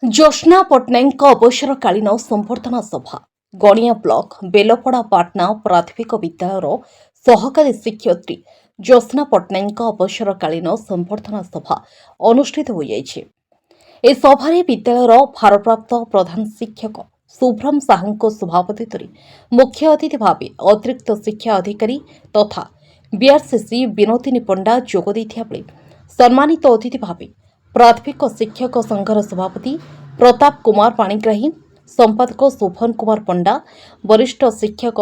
ज्योत्स्ना पट्टनायक अवसरकालीन संबर्धना सभा गणिया ब्लॉक बेलपड़ा पाटना प्राथमिक विद्यालय सहकारी शिक्षयित्री ज्योत्स्ना पट्टनायक अवसरकालीन संबर्धना सभा अनुष्ठित हो जाइछे। ए सभारे विद्यालयर भारप्राप्त प्रधान शिक्षक शुभ्रम साहू सभापतित्व मुख्य अतिथि भाव अतिरिक्त शिक्षा अधिकारी तथा बीआरसीसी विनोदिनी पंडा जोग देथिया बेले सम्मानित अतिथि भाव प्राथमिक शिक्षक संघर सभापति प्रताप कुमार पाणिग्राही, संपादक शोभन कुमार पंडा, वरिष्ठ शिक्षक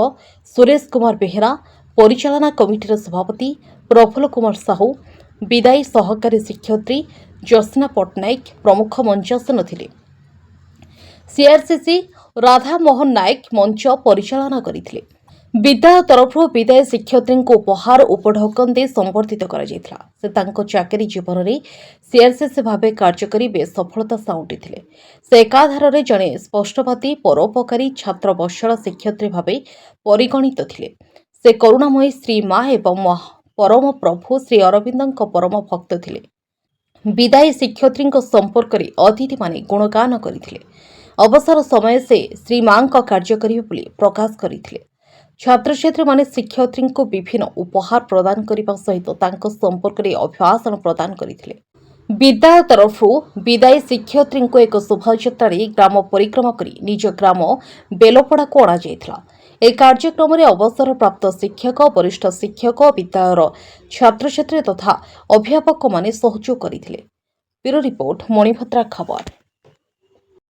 सुरेश कुमार बेहेरा, परिचालना कमिटीर सभापति प्रफुल्ल कुमार साहू, विदायी सहकारी शिक्षयित्री ज्योत्स्ना पट्टनायक प्रमुख मंचासन थिले। सीआरसीसी राधा मोहन नायक मंच परिचालना करथिले। विद्यालय तरफ विदायी शिक्षयित्री उपहार उपढौकन दे संबर्धित कराଯାଇଥିଲା। से तांको चाकरी जीवन में सीआरसीसी भावे कार्यकरी बेस सफलता साउंटिथिले। से एकाधार जड़े स्पष्टवादी परोपकारी छात्र बत्सल शिक्षयित्री भावे परिगणित थिले। से करुणामयी श्री माँ एवं परम प्रभु श्री अरविंद परम भक्त थिले। विदायी शिक्षयित्री संपर्क में अतिथि माने गुणगान करथिले। अवसर समय से श्री माँ कार्य करिवे प्रकाश करथिले। छात्र छात्री माने शिक्षयित्री को विभिन्न उपहार प्रदान करने सहित तांको संपर्क में अभिभाषण प्रदान करथिले। विद्यालय तरफ विदायी शिक्षयित्री को एक शोभायात्रा ग्राम परिक्रमा कर निज ग्राम बेलपड़ा को अणा जाइथिला। ए कार्यक्रम में अवसर प्राप्त शिक्षक वरिष्ठ शिक्षक विद्यालयर छात्र छात्री तथा अभिभावक माने सहयोग करथिले। ब्यूरो रिपोर्ट मणिभद्रा खबर।